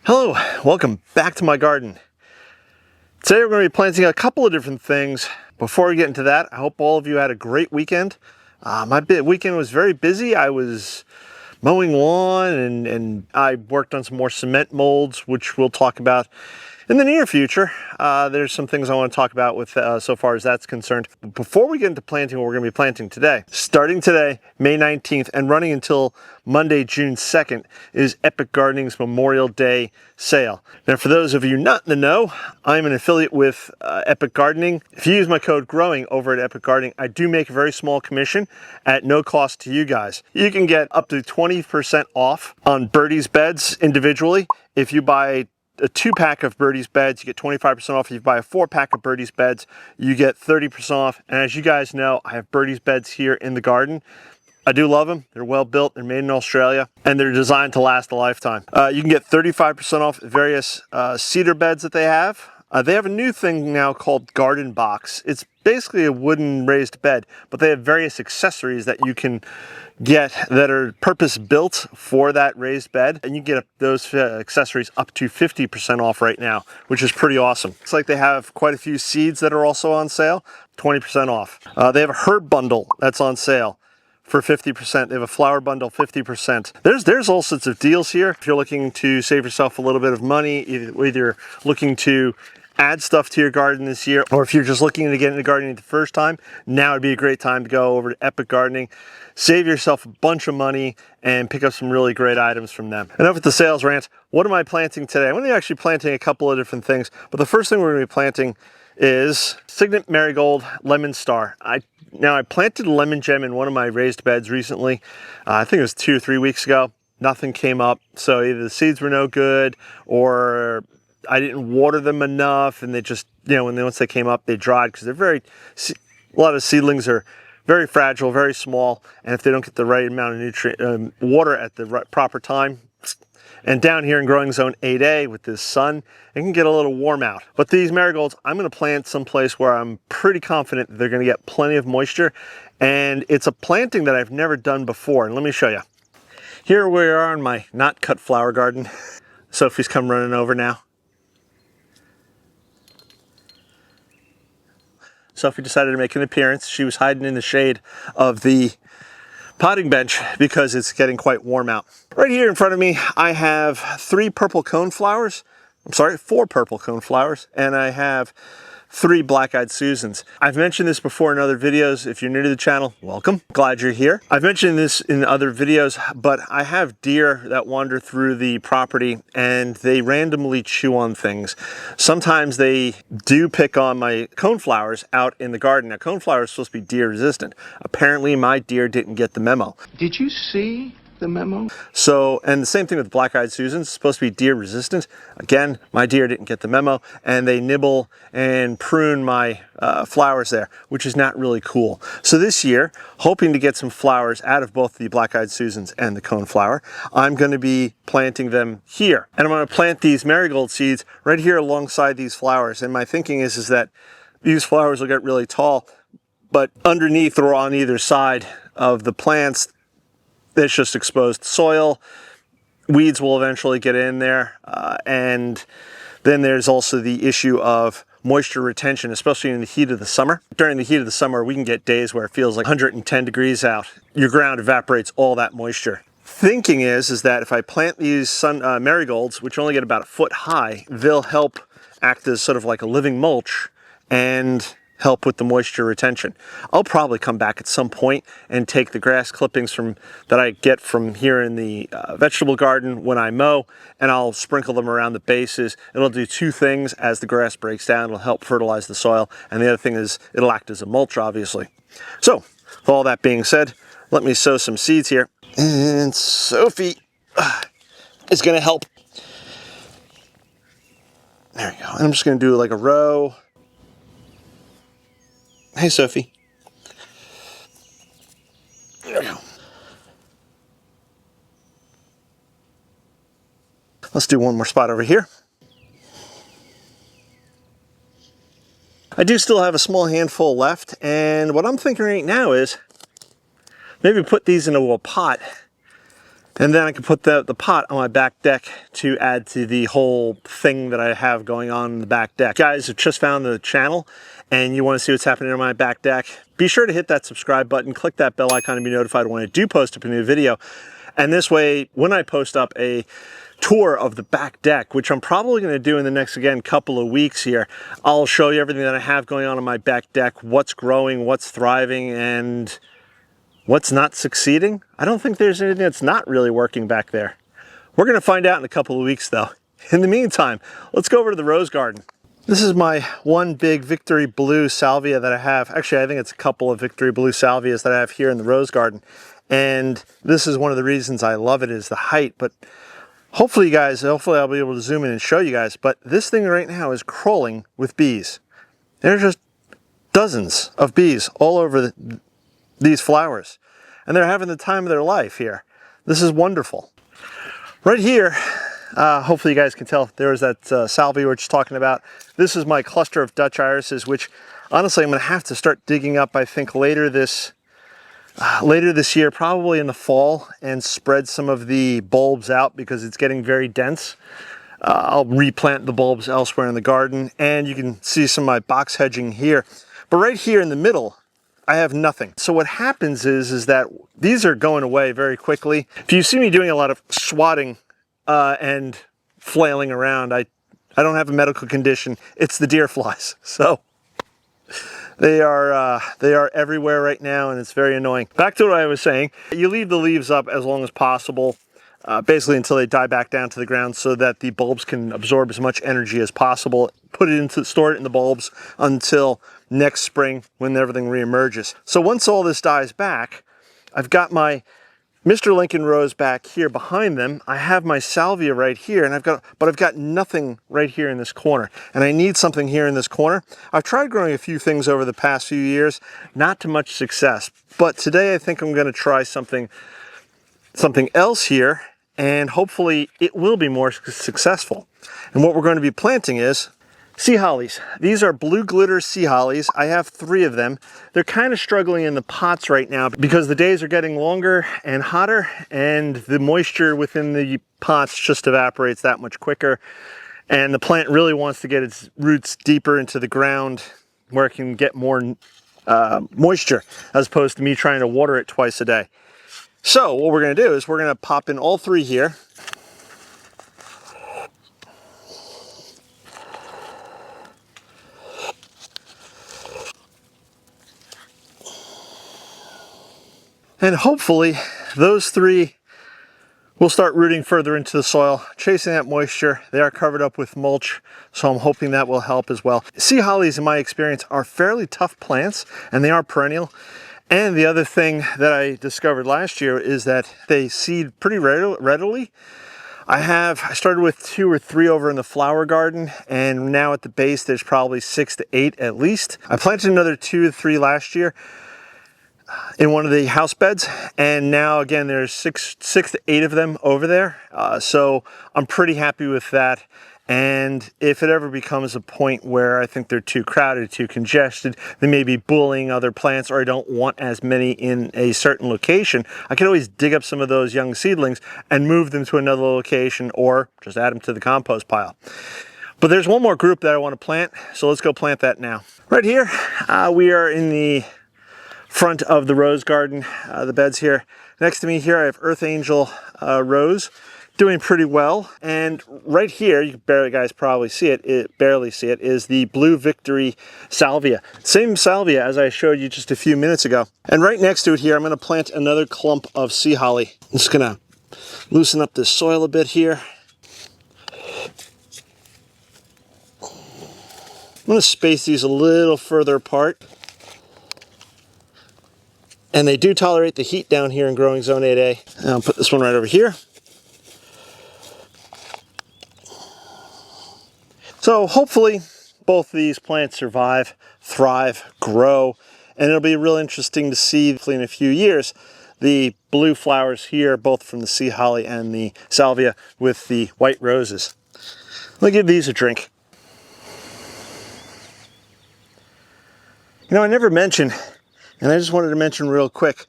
Hello, welcome back to my garden. Today we're going to be planting a couple of different things. Before we get into that, I hope all of you had a great weekend. My weekend was very busy. I was mowing lawn and I worked on some more cement molds, which we'll talk about in the near future. There's some things I want to talk about with so far as that's concerned. But before we get into planting what we're going to be planting today, starting today, May 19th, and running until Monday, June 2nd, is Epic Gardening's Memorial Day sale. Now, for those of you not in the know, I'm an affiliate with Epic Gardening. If you use my code GROWING over at Epic Gardening, I do make a very small commission at no cost to you guys. You can get up to 20% off on Birdie's beds individually. If you buy a 2-pack of Birdie's beds, you get 25% off. If you buy a 4-pack of Birdie's beds, you get 30% off. And as you guys know, I have Birdie's beds here in the garden. I do love them. They're well built. They're made in Australia, and they're designed to last a lifetime. You can get 35% off various cedar beds that they have. They have a new thing now called Garden Box. It's basically a wooden raised bed, but they have various accessories that you can get that are purpose built for that raised bed, and you get those accessories up to 50% off right now, which is pretty awesome. It's like they have quite a few seeds that are also on sale, 20% off. They have a herb bundle that's on sale for 50%. They have a flower bundle, 50%. There's all sorts of deals here. If you're looking to save yourself a little bit of money, either looking to add stuff to your garden this year, or if you're just looking to get into gardening the first time, now would be a great time to go over to Epic Gardening, save yourself a bunch of money, and pick up some really great items from them. Enough with the sales rant. What am I planting today? I'm going to be actually planting a couple of different things, but the first thing we're going to be planting is Signet Marigold Lemon Star. I planted lemon gem in one of my raised beds recently. I think it was 2 or 3 weeks ago. Nothing came up, so either the seeds were no good or I didn't water them enough, and they just, once they came up, they dried because they're a lot of seedlings are very fragile, very small, and if they don't get the right amount of nutrient water at the proper time. And down here in growing zone 8A with this sun, it can get a little warm out. But these marigolds, I'm going to plant someplace where I'm pretty confident that they're going to get plenty of moisture. And it's a planting that I've never done before. And let me show you. Here we are in my not cut flower garden. Sophie's come running over now. Sophie decided to make an appearance. She was hiding in the shade of the potting bench because it's getting quite warm out. Right here in front of me, I have 4 purple coneflowers, and I have 3 black-eyed Susans. I've mentioned this before in other videos. If you're new to the channel, welcome. Glad you're here. I've mentioned this in other videos, but I have deer that wander through the property and they randomly chew on things. Sometimes they do pick on my coneflowers out in the garden. Now, coneflower is supposed to be deer resistant. Apparently, my deer didn't get the memo. Did you see the memo? So, and the same thing with black-eyed Susans, it's supposed to be deer resistant. Again, my deer didn't get the memo, and they nibble and prune my flowers there, which is not really cool. So this year, hoping to get some flowers out of both the black-eyed Susans and the coneflower, I'm going to be planting them here. And I'm going to plant these marigold seeds right here alongside these flowers. And my thinking is that these flowers will get really tall, but underneath or on either side of the plants, there's just exposed soil. Weeds will eventually get in there. And then there's also the issue of moisture retention, especially in the heat of the summer. During the heat of the summer, we can get days where it feels like 110 degrees out. Your ground evaporates all that moisture. Thinking is that if I plant these marigolds, which only get about 1 foot high, they'll help act as sort of like a living mulch and help with the moisture retention. I'll probably come back at some point and take the grass clippings that I get from here in the vegetable garden when I mow, and I'll sprinkle them around the bases. It'll do 2 things as the grass breaks down. It'll help fertilize the soil, and the other thing is it'll act as a mulch, obviously. So, with all that being said, let me sow some seeds here. And Sophie is going to help. There we go. I'm just going to do like a row. Hey, Sophie. There we go. Let's do one more spot over here. I do still have a small handful left, and what I'm thinking right now is maybe put these into a pot And then I can put the pot on my back deck to add to the whole thing that I have going on in the back deck. Guys, have just found the channel and you want to see what's happening on my back deck, be sure to hit that subscribe button, click that bell icon to be notified when I do post up a new video. And this way, when I post up a tour of the back deck, which I'm probably going to do in the next, again, couple of weeks here, I'll show you everything that I have going on my back deck, what's growing, what's thriving, and what's not succeeding. I don't think there's anything that's not really working back there. We're going to find out in a couple of weeks though. In the meantime, let's go over to the rose garden. This is my one big Victory Blue salvia that I have. Actually, I think it's a couple of Victory Blue salvias that I have here in the rose garden. And this is one of the reasons I love it, is the height. But hopefully I'll be able to zoom in and show you guys. But this thing right now is crawling with bees. There's just dozens of bees all over these flowers. And they're having the time of their life here. This is wonderful. Right here, hopefully you guys can tell, there was that salvia we were just talking about. This is my cluster of Dutch irises, which honestly I'm going to have to start digging up, I think, later this year, probably in the fall, and spread some of the bulbs out because it's getting very dense. I'll replant the bulbs elsewhere in the garden, and you can see some of my box hedging here. But right here in the middle, I have nothing. So what happens is that these are going away very quickly. If you see me doing a lot of swatting and flailing around, I don't have a medical condition. It's the deer flies. So they are everywhere right now, and it's very annoying. Back to what I was saying, you leave the leaves up as long as possible, basically until they die back down to the ground, so that the bulbs can absorb as much energy as possible. Store it in the bulbs until next spring when everything reemerges. So once all this dies back, I've got my Mr. Lincoln Rose back here behind them. I have my salvia right here, and I've got nothing right here in this corner. And I need something here in this corner. I've tried growing a few things over the past few years, not to much success. But today I think I'm going to try something else here, and hopefully it will be more successful. And what we're going to be planting is sea hollies. These are blue glitter sea hollies. I have 3 of them. They're kind of struggling in the pots right now because the days are getting longer and hotter, and the moisture within the pots just evaporates that much quicker. And the plant really wants to get its roots deeper into the ground where it can get more moisture, as opposed to me trying to water it twice a day. So what we're going to do is we're going to pop in all 3 here. And hopefully those 3 will start rooting further into the soil, chasing that moisture. They are covered up with mulch, so I'm hoping that will help as well. Sea hollies, in my experience, are fairly tough plants, and they are perennial. And the other thing that I discovered last year is that they seed pretty readily. I started with 2 or 3 over in the flower garden, and now at the base there's probably 6 to 8 at least. I planted another 2 to 3 last year in one of the house beds, and now again there's 6 to 8 of them over there. So I'm pretty happy with that. And if it ever becomes a point where I think they're too crowded, too congested, they may be bullying other plants, or I don't want as many in a certain location, I can always dig up some of those young seedlings and move them to another location, or just add them to the compost pile. But there's one more group that I want to plant, so let's go plant that now. Right here, we are in the front of the rose garden, the beds here. Next to me here, I have Earth Angel Rose, doing pretty well. And right here, you guys probably see it, barely see it, is the Blue Victory Salvia. Same salvia as I showed you just a few minutes ago. And right next to it here, I'm going to plant another clump of sea holly. I'm just going to loosen up this soil a bit here. I'm going to space these a little further apart. And they do tolerate the heat down here in growing zone 8A. And I'll put this one right over here. So hopefully both of these plants survive, thrive, grow, and it'll be real interesting to see in a few years the blue flowers here, both from the sea holly and the salvia with the white roses. Let me give these a drink. You know, I never mentioned, and I just wanted to mention real quick,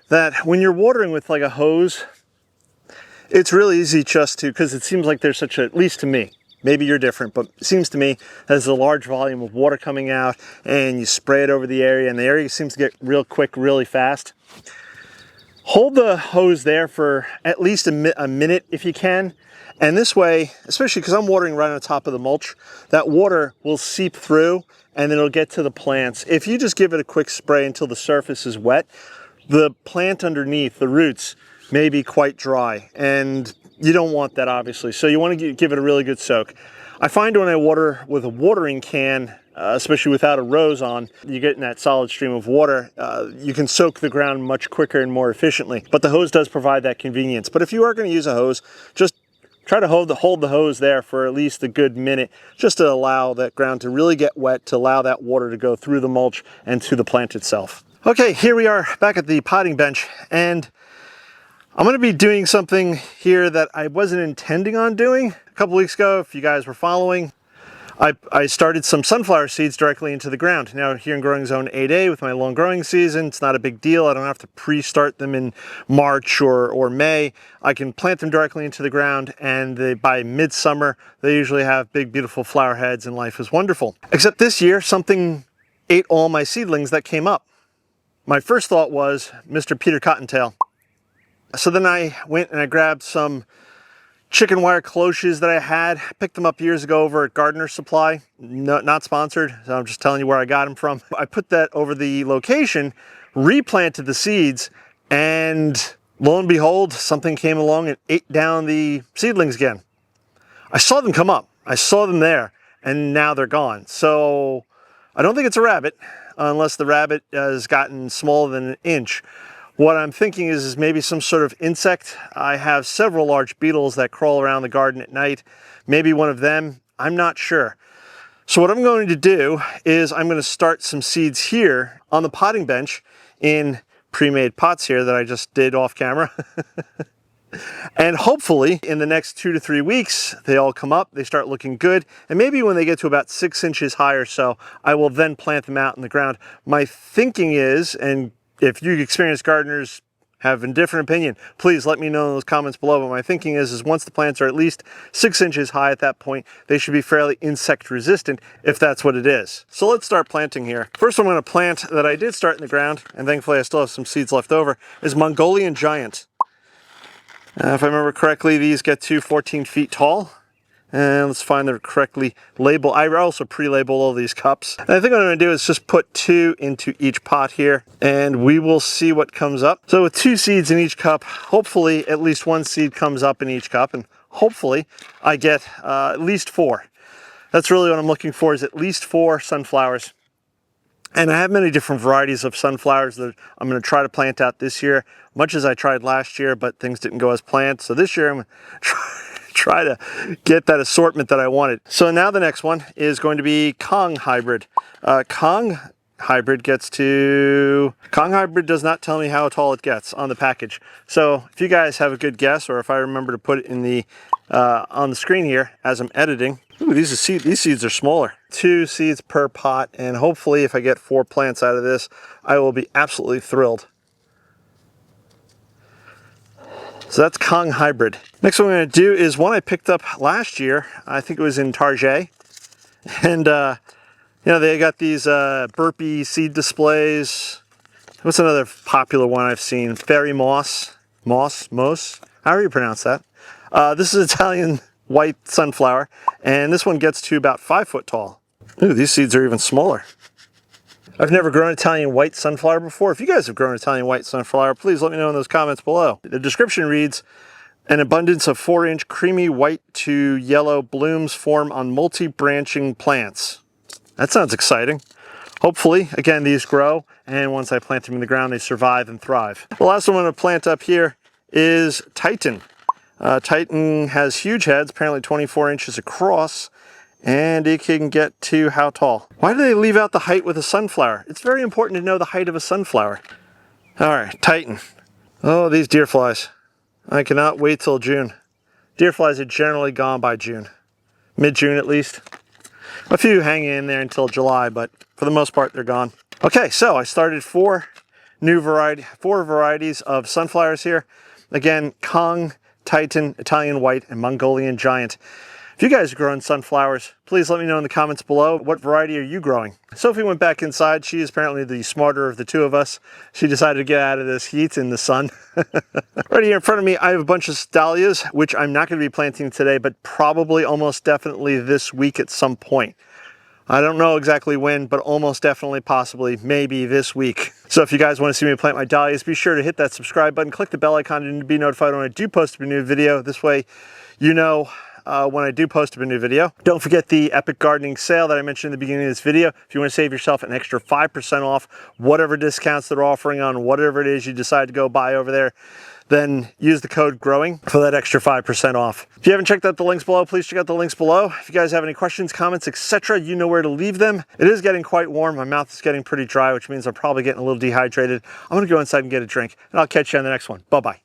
that when you're watering with like a hose, It's really easy just to, because it seems like there's such a, at least to me, maybe you're different, but it seems to me there's a large volume of water coming out and you spray it over the area and the area seems to get real quick, really fast. Hold the hose there for at least a minute if you can. And this way, especially because I'm watering right on top of the mulch, that water will seep through and then it'll get to the plants. If you just give it a quick spray until the surface is wet, the plant underneath, the roots, may be quite dry, and you don't want that obviously. So you want to give it a really good soak. I find when I water with a watering can, especially without a rose on, you get in that solid stream of water, you can soak the ground much quicker and more efficiently. But the hose does provide that convenience. But if you are going to use a hose, just try to hold the hose there for at least a good minute, just to allow that ground to really get wet, to allow that water to go through the mulch and to the plant itself. Okay, here we are back at the potting bench, and I'm going to be doing something here that I wasn't intending on doing. A couple weeks ago, if you guys were following, I started some sunflower seeds directly into the ground. Now here in Growing Zone 8A with my long growing season, it's not a big deal. I don't have to pre-start them in March or May. I can plant them directly into the ground, and by midsummer, they usually have big, beautiful flower heads and life is wonderful. Except this year, something ate all my seedlings that came up. My first thought was Mr. Peter Cottontail. So then I went and I grabbed some chicken wire cloches that I had, picked them up years ago over at Gardener Supply, not sponsored, so I'm just telling you where I got them from. I put that over the location, replanted the seeds, and lo and behold, something came along and ate down the seedlings again. I saw them come up, I saw them there, and now they're gone. So I don't think it's a rabbit, unless the rabbit has gotten smaller than an inch. What I'm thinking is maybe some sort of insect. I have several large beetles that crawl around the garden at night. Maybe one of them, I'm not sure. So what I'm going to do is I'm going to start some seeds here on the potting bench in pre-made pots here that I just did off camera. And hopefully in the next 2 to 3 weeks, they all come up, they start looking good. And maybe when they get to about 6 inches high or so, I will then plant them out in the ground. My thinking is, and if you experienced gardeners have a different opinion, please let me know in those comments below. But my thinking is once the plants are at least 6 inches high at that point, they should be fairly insect resistant if that's what it is. So let's start planting here. First one I'm going to plant that I did start in the ground, and thankfully I still have some seeds left over, is Mongolian Giant. If I remember correctly, these get to 14 feet tall. And let's find the correctly labeled. I also pre-label all these cups. And I think what I'm going to do is just put 2 into each pot here, and we will see what comes up. So with 2 seeds in each cup, hopefully at least 1 seed comes up in each cup, and hopefully I get at least 4. That's really what I'm looking for, is at least 4 sunflowers. And I have many different varieties of sunflowers that I'm going to try to plant out this year, much as I tried last year, but things didn't go as planned. So this year I'm going to try to get that assortment that I wanted. So now the next one is going to be Kong Hybrid. Kong Hybrid does not tell me how tall it gets on the package. So if you guys have a good guess, or if I remember to put it in the on the screen here as I'm editing. Ooh, these seeds are smaller. 2 seeds per pot, and hopefully if I get 4 plants out of this, I will be absolutely thrilled. So that's Kong Hybrid. Next one I'm going to do is one I picked up last year. I think it was in Target. And, you know, they got these burpee seed displays. What's another popular one I've seen? Fairy Moss. Moss? However you pronounce that. This is Italian white sunflower. And this one gets to about 5 foot tall. Ooh, these seeds are even smaller. I've never grown Italian white sunflower before. If you guys have grown Italian white sunflower, please let me know in those comments below. The description reads, an abundance of 4-inch creamy white to yellow blooms form on multi-branching plants. That sounds exciting. Hopefully, again, these grow, and once I plant them in the ground, they survive and thrive. The last one I'm going to plant up here is Titan. Titan has huge heads, apparently 24 inches across, and it can get to how tall? Why do they leave out the height with a sunflower? It's very important to know the height of a sunflower. All right, Titan. Oh, these deer flies. I cannot wait till June. Deer flies are generally gone by June. Mid-June at least. A few hang in there until July, but for the most part, they're gone. Okay, so I started 4 varieties of sunflowers here. Again, Kong Titan, Italian White, and Mongolian Giant. If you guys are growing sunflowers, please let me know in the comments below. What variety are you growing? Sophie went back inside. She is apparently the smarter of the two of us. She decided to get out of this heat in the sun. Right here in front of me, I have a bunch of dahlias, which I'm not going to be planting today, but probably almost definitely this week at some point. I don't know exactly when, but almost definitely, possibly, maybe this week. So if you guys want to see me plant my dahlias, be sure to hit that subscribe button, click the bell icon to be notified when I do post a new video. This way, you know when I do post a new video. Don't forget the Epic Gardening sale that I mentioned in the beginning of this video. If you want to save yourself an extra 5% off whatever discounts they're offering on whatever it is you decide to go buy over there, then use the code GROWING for that extra 5% off. If you haven't checked out the links below, please check out the links below. If you guys have any questions, comments, etc., you know where to leave them. It is getting quite warm. My mouth is getting pretty dry, which means I'm probably getting a little dehydrated. I'm gonna go inside and get a drink, and I'll catch you on the next one. Bye-bye.